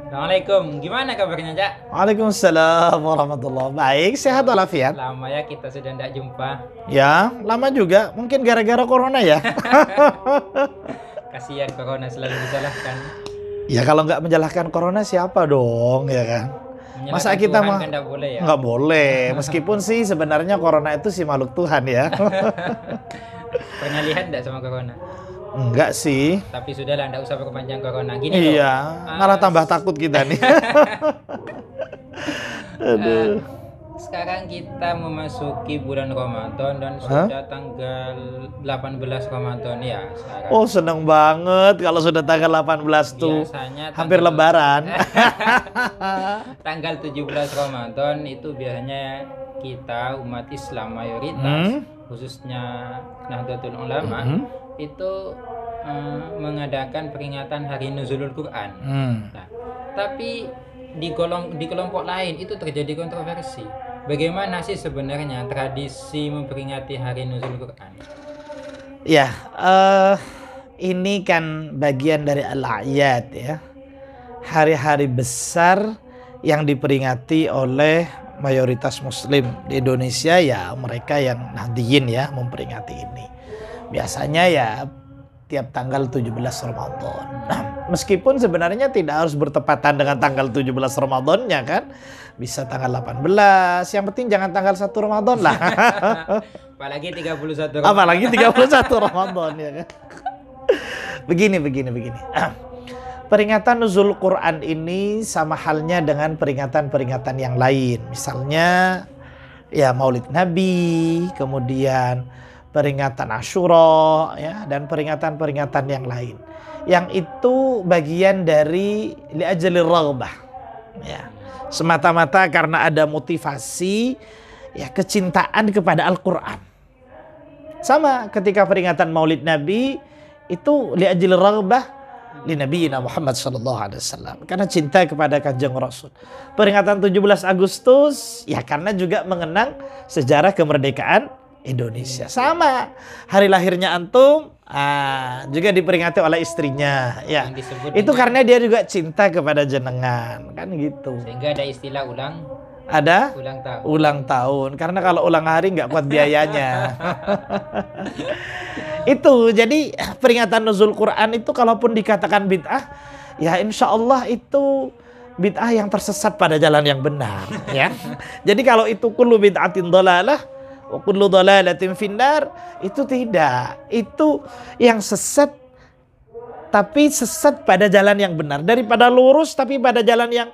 Assalamualaikum, gimana kabarnya, Cak? Waalaikumsalam warahmatullahi. Baik, sehat walafiat. Lama ya kita sudah tidak jumpa. Ya, lama juga. Mungkin gara-gara corona ya. Kasihan corona selalu disalahkan. Ya kalau nggak menjelaskan corona siapa dong, ya kan? Masa Menyalahkan kita Tuhan mah kan tidak boleh ya? nggak boleh. Meskipun sih sebenarnya corona itu si makhluk Tuhan ya. Pernah lihat tidak sama corona? Enggak sih. Tapi sudahlah, tidak usah perpanjang corona. Gini loh. Iya, malah tambah takut kita nih. Aduh. Sekarang kita memasuki bulan Ramadan dan sudah tanggal 18 Ramadan ya sekarang. Oh, seneng banget kalau sudah tanggal 18 tuh. Biasanya Hampir lebaran. Tanggal 17 Ramadan itu biasanya kita umat Islam mayoritas khususnya Nahdlatul Ulama itu mengadakan peringatan Hari Nuzulul Quran. Nah, tapi di kelompok lain itu terjadi kontroversi. Bagaimana sih sebenarnya tradisi memperingati Hari Nuzulul Quran? Ya, ini kan bagian dari al-a'yad ya. Hari-hari besar yang diperingati oleh mayoritas muslim di Indonesia, ya mereka yang Nahdiyin ya memperingati ini. Biasanya ya tiap tanggal 17 Ramadan. Nah, meskipun sebenarnya tidak harus bertepatan dengan tanggal 17 Ramadannya kan. Bisa tanggal 18, yang penting jangan tanggal 1 Ramadan lah. Apalagi 31 Ramadan. Apalagi 31 Ramadan ya kan. Begini. Peringatan Nuzul Quran ini sama halnya dengan peringatan-peringatan yang lain. Misalnya ya Maulid Nabi, kemudian peringatan Asyura ya, dan peringatan-peringatan yang lain. Yang itu bagian dari li'ajli raghbah. Ya. Semata-mata karena ada motivasi ya kecintaan kepada Al-Qur'an. Sama ketika peringatan Maulid Nabi itu li'ajli raghbah li Nabiyina Muhammad sallallahu alaihi wasallam, karena cinta kepada Kanjeng Rasul. Peringatan 17 Agustus ya karena juga mengenang sejarah kemerdekaan Indonesia. Sama hari lahirnya antum juga diperingati oleh istrinya ya. Itu karena dia juga cinta kepada jenengan kan gitu. Sehingga ada istilah ulang tahun. Karena kalau ulang hari nggak kuat biayanya. Itu jadi peringatan Nuzul Quran itu kalaupun dikatakan bid'ah, ya insya Allah itu bid'ah yang tersesat pada jalan yang benar ya. Jadi kalau itu kullu bid'atin dhalalah wa kullu dhalalatin finnar, itu tidak. Itu yang sesat tapi sesat pada jalan yang benar, daripada lurus tapi pada jalan yang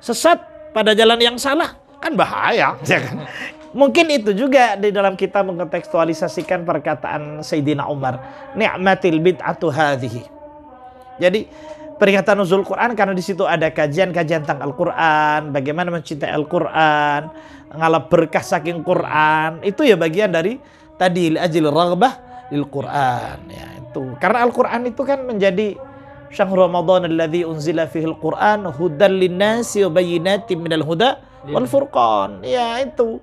sesat, pada jalan yang salah, kan bahaya ya kan? Mungkin itu juga di dalam kita mengkontekstualisasikan perkataan Sayyidina Umar, ni'matil bid'atu hadhihi. Jadi peringatan Nuzul Quran karena di situ ada kajian-kajian tentang Al-Quran, bagaimana mencintai Al-Quran, ngalap berkah saking Quran. Itu ya bagian dari tadi li'ajli raghbah lil Quran ya itu. Karena Al-Quran itu kan menjadi syahrul Ramadan alladzi unzila fihil Quran hudan linnasi wa bayyinatin minal huda wal furqan. Ya itu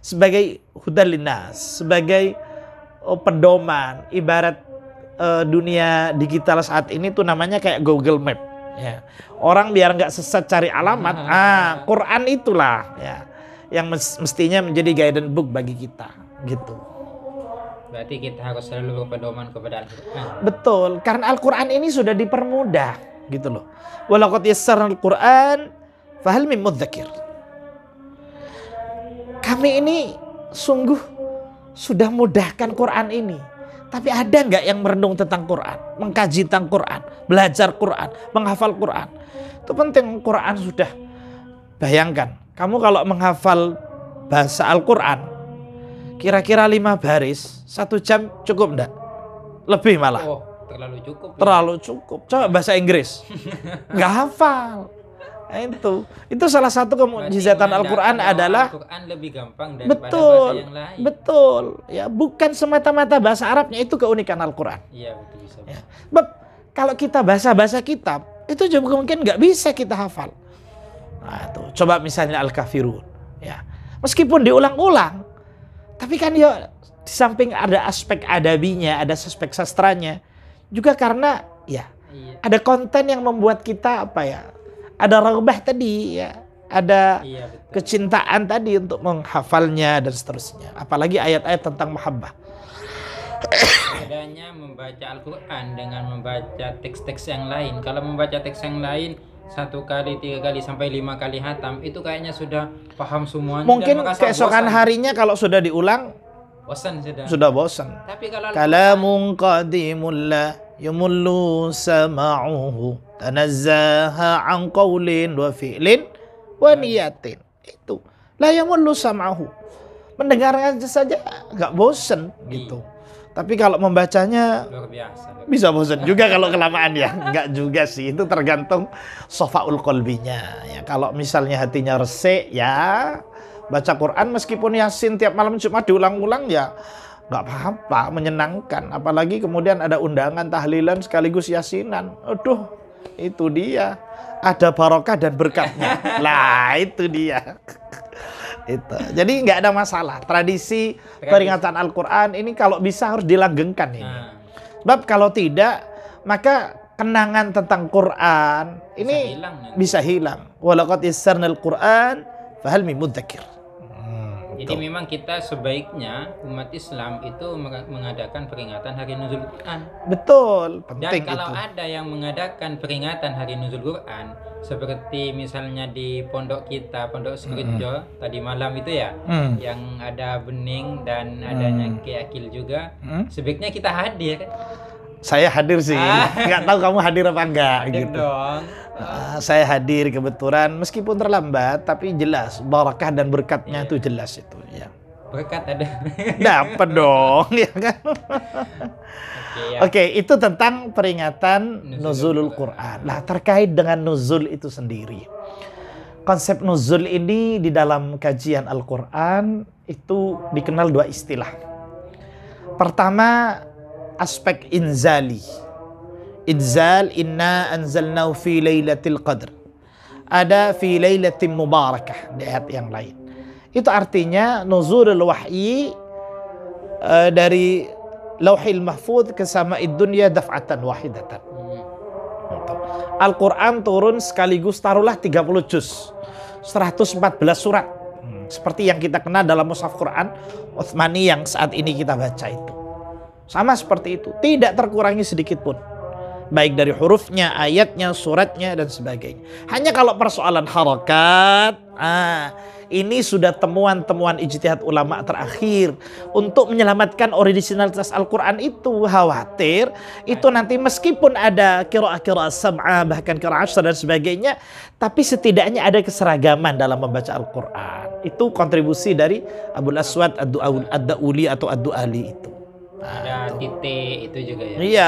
sebagai hudan linnas, sebagai pedoman. Ibarat dunia digital saat ini tuh namanya kayak Google Map ya. Orang biar nggak sesat cari alamat, Quran itulah ya yang mestinya menjadi guidance book bagi kita gitu. Berarti kita harus selalu berpedoman kepada Al-Quran. Betul, karena Al-Quran ini sudah dipermudah gitu loh. Walaqad yassarnal Quran fahal min mudzakir. Kami ini sungguh sudah mudahkan Quran ini. Tapi ada nggak yang merenung tentang Quran, mengkaji tentang Quran, belajar Quran, menghafal Quran? Itu penting. Quran sudah, bayangkan, kamu kalau menghafal bahasa Al-Quran, kira-kira 5 baris, 1 jam cukup enggak? Lebih malah. Oh, terlalu cukup. Terlalu cukup. Coba bahasa Inggris, nggak hafal. Nah, itu salah satu kemukjizatan Al-Quran adalah Al-Quran lebih gampang daripada bahasa yang lain. Betul. Ya, bukan semata-mata bahasa Arabnya, itu keunikan Al-Quran. Iya, betul bisa. Ya. Kalau kita bahasa kitab, itu juga mungkin nggak bisa kita hafal. Nah, tuh. Coba misalnya Al-Kafirun. Ya. Meskipun diulang-ulang, tapi kan ya di samping ada aspek adabinya, ada aspek sastranya, juga karena ya ada konten yang membuat kita ada raghbah tadi ya, ada Iya, betul. kecintaan tadi untuk menghafalnya dan seterusnya. Apalagi ayat-ayat tentang mahabbah. Bedanya membaca Al-Quran dengan membaca teks-teks yang lain. Kalau membaca teks yang lain 1 kali, 3 kali, sampai 5 kali hatam, itu kayaknya sudah paham semuanya. Mungkin dan merasa keesokan bosan. harinya kalau sudah diulang Bosan sudah bosan. Tapi kalau Kalamun qadimun la yumullu sama'uhu tanazzaha an qawlin wa fi'lin wa niyatin. Itu la yumullu sama'uhu. Mendengarnya saja nggak bosan gitu. Tapi kalau membacanya luar biasa. bisa bosan juga kalau kelamaan ya. Enggak juga sih, itu tergantung sofaul qalbinya ya. Kalau misalnya hatinya resik ya baca Quran meskipun Yasin tiap malam Jumat diulang-ulang ya nggak apa-apa, menyenangkan. Apalagi kemudian ada undangan tahlilan sekaligus Yasinan. Aduh, itu dia. Ada barokah dan berkatnya. Lah, itu dia. Itu. Jadi nggak ada masalah. Tradisi peringatan Al-Quran ini kalau bisa harus dilanggengkan ini. Sebab kalau tidak, maka kenangan tentang Quran ini bisa hilang. Walaqad yassarnal Quran fahal min mudzakir. Jadi memang kita sebaiknya umat Islam itu mengadakan peringatan Hari Nuzul Quran. Betul, penting. Dan kalau itu ada yang mengadakan peringatan Hari Nuzul Quran, seperti misalnya di pondok kita, Pondok Sukorejo tadi malam itu ya, yang ada bening dan adanya Ki Akil juga, sebaiknya kita hadir. Saya hadir sih, nggak tahu kamu hadir apa enggak Hadir gitu. dong. Saya hadir kebetulan meskipun terlambat, tapi jelas barakah dan berkatnya itu jelas itu ya. Berkat ada. Dapat dong ya kan. Oke, itu tentang peringatan nuzulul Quran. Nah, terkait dengan nuzul itu sendiri. Konsep nuzul ini di dalam kajian Al-Quran itu dikenal 2 istilah. Pertama, aspek inzali. Inzal, inna anzalnahu fi lailatul qadr. Ada fi lailatin mubarakah di ayat yang lain. Itu artinya nuzulul wahyi dari lauhil mahfuz ke sama'id dunya daf'atan wahidatan. Al-Quran turun sekaligus taruhlah 30 juz, 114 surat. Seperti yang kita kenal dalam mushaf Quran Utsmani yang saat ini kita baca itu. Sama seperti itu, tidak terkurangi sedikit pun. Baik dari hurufnya, ayatnya, suratnya, dan sebagainya. Hanya kalau persoalan harakat, ini sudah temuan-temuan ijtihad ulama terakhir untuk menyelamatkan originalitas Al-Quran itu. Khawatir itu nanti meskipun ada qiraah sab'ah, bahkan qiraah asyar dan sebagainya, tapi setidaknya ada keseragaman dalam membaca Al-Quran. Itu kontribusi dari Abul Aswad Ad-Dauli atau Ad-Duali itu. Ada titik itu juga ya. Iya,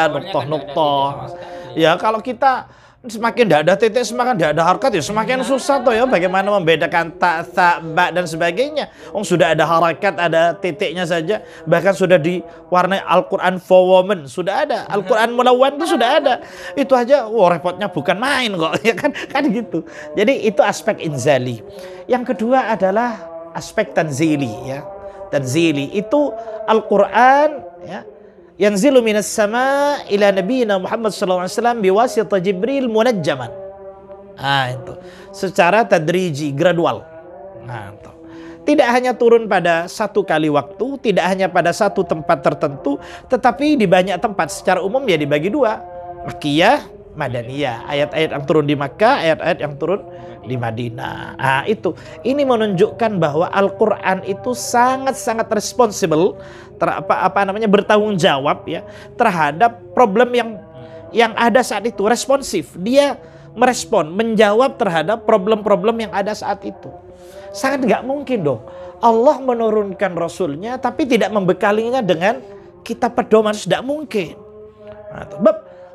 nuktoh. Ya, kalau kita semakin tidak ada titik, semakin tidak ada harakat, ya semakin susah toh ya. Bagaimana membedakan ta, tha, ba dan sebagainya. Sudah ada harakat, ada titiknya saja. Bahkan sudah diwarnai Al-Quran for women, sudah ada. Al-Quran Mulawwan itu sudah ada. Itu aja, repotnya bukan main kok, ya kan gitu. Jadi itu aspek inzali. Yang kedua adalah aspek tanzili, ya. Tanzili itu Al-Quran ya, yanzilu minas sama ila nabiyina Muhammad sallallahu alaihi wasallam biwasitah Jibril munajjaman. Itu secara tadriji, gradual. Itu. Tidak hanya turun pada satu kali waktu, tidak hanya pada satu tempat tertentu, tetapi di banyak tempat. Secara umum ya dibagi 2, Makkiyah, Madaniyah. Ayat-ayat yang turun di Makkah, ayat-ayat yang turun di Madinah. Itu. Ini menunjukkan bahwa Al-Quran itu sangat-sangat responsibel, bertanggung jawab ya terhadap problem yang ada saat itu. Responsif. Dia merespon, menjawab terhadap problem-problem yang ada saat itu. Sangat nggak mungkin dong Allah menurunkan Rasulnya tapi tidak membekalinya dengan kitab pedoman. Tidak mungkin.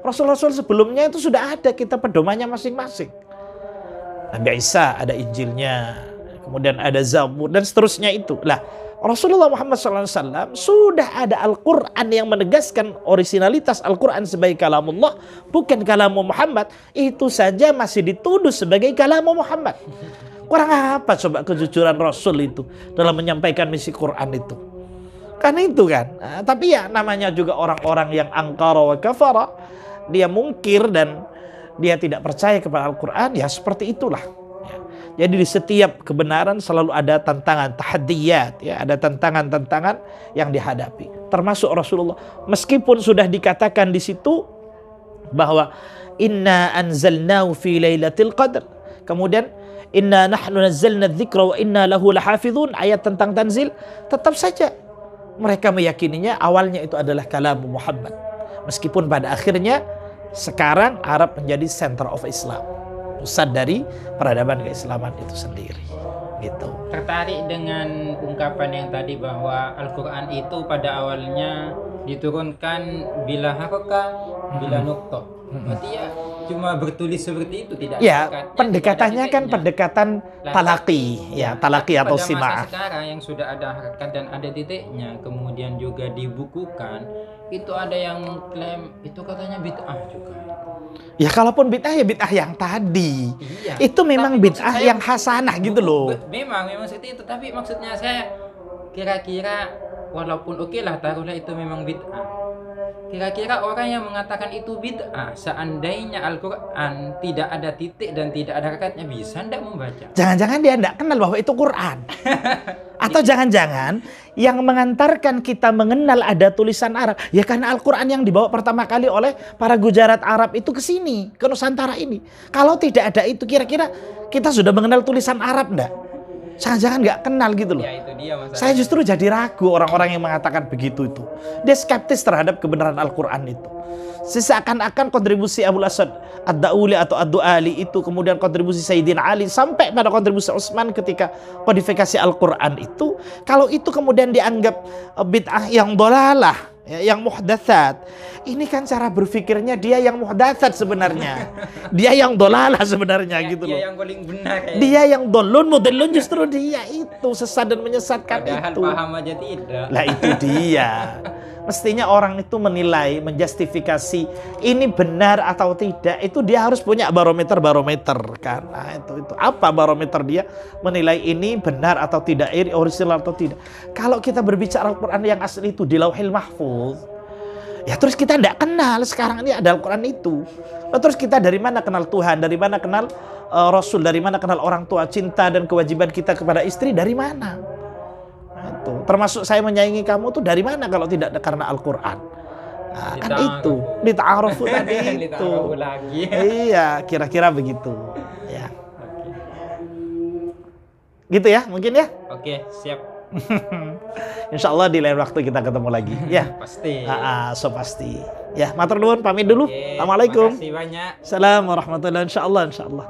Rasul-Rasul sebelumnya itu sudah ada kitab pedomannya masing-masing. Nabi Isa ada Injilnya, kemudian ada Zabur dan seterusnya itu. Lah, Rasulullah Muhammad SAW sudah ada Al-Quran yang menegaskan originalitas Al-Quran sebagai kalamullah, bukan kalamu Muhammad. Itu saja masih dituduh sebagai kalamu Muhammad. Kurang apa coba kejujuran Rasul itu dalam menyampaikan misi Quran itu? Kan itu kan. Tapi ya namanya juga orang-orang yang angkara wa kafara, dia mungkir dan dia tidak percaya kepada Al-Quran, ya seperti itulah. Ya. Jadi di setiap kebenaran selalu ada tantangan, tahaddiyat, ya, ada tantangan-tantangan yang dihadapi. Termasuk Rasulullah, meskipun sudah dikatakan di situ bahwa inna anzalnahu fi lailatul qadr, kemudian inna nahnu nazzalna dzikra wa inna lahu lahafizun, ayat tentang tanzil, tetap saja mereka meyakininya awalnya itu adalah kalam Muhammad. Meskipun pada akhirnya sekarang Arab menjadi center of Islam, pusat dari peradaban keislaman itu sendiri. Gitu. Tertarik dengan ungkapan yang tadi bahwa Al-Quran itu pada awalnya diturunkan bila harokah, bila nuktoh. Berarti ya cuma bertulis seperti itu, tidak ya, hakikatnya, pendekatannya kan pendekatan talaki, ya, talaki atau pada sima'ah. masa sekarang yang sudah ada harakat dan ada titiknya, kemudian juga dibukukan, itu ada yang klaim itu katanya bid'ah juga. Ya kalaupun bid'ah ya bid'ah yang tadi. Iya, itu memang tapi bid'ah maksud saya yang hasanah gitu loh. Memang seperti itu, tapi maksudnya saya kira-kira walaupun oke lah taruhlah itu memang bid'ah. Kira-kira orang yang mengatakan itu bid'ah, seandainya Al-Quran tidak ada titik dan tidak ada hakikatnya, bisa ndak membaca? Jangan-jangan dia ndak kenal bahwa itu Quran. Atau jangan-jangan yang mengantarkan kita mengenal ada tulisan Arab, ya karena Al-Quran yang dibawa pertama kali oleh para Gujarat Arab itu ke sini, ke Nusantara ini. Kalau tidak ada itu, kira-kira kita sudah mengenal tulisan Arab ndak? Jangan-jangan nggak kenal gitu loh. Ya, itu dia masalahnya. Saya justru jadi ragu orang-orang yang mengatakan begitu itu. Dia skeptis terhadap kebenaran Al-Quran itu. Seakan-akan kontribusi Abul Asad Ad-Dauli atau Ad-Duali itu, kemudian kontribusi Sayyidina Ali, sampai pada kontribusi Utsman ketika kodifikasi Al-Quran itu, kalau itu kemudian dianggap bid'ah yang dolalah, ya, yang muhdatsat. Ini kan cara berpikirnya dia yang muhdatsat sebenarnya. Dia yang dolalah sebenarnya gitu loh. Dia yang paling benar. Dia yang dolun mudillun, justru dia itu sesat dan menyesatkan. Padahal itu. paham aja tidak. Lah itu dia. Mestinya orang itu menilai, menjustifikasi ini benar atau tidak, itu dia harus punya barometer kan. Nah, itu apa barometer dia menilai ini benar atau tidak, ini original atau tidak. Kalau kita berbicara Al-Quran yang asli itu di Lauhil Mahfuz, ya terus kita tidak kenal sekarang ini ada Al-Quran itu. Nah, terus kita dari mana kenal Tuhan, dari mana kenal Rasul, dari mana kenal orang tua, cinta dan kewajiban kita kepada istri dari mana? Itu. Termasuk saya menyayangi kamu tuh dari mana kalau tidak karena Al-Quran? Nah, kan itu lita'arufu tadi itu. Lagi. Iya, kira-kira begitu. Ya. Gitu ya, mungkin ya. Oke, siap. Insya Allah di lain waktu kita ketemu lagi. Ya. Pasti. Pasti. Ya, matur nuwun, pamit dulu. Assalamualaikum. Terima kasih banyak. Assalamualaikum warahmatullahi wabarakatuh. Insya Allah.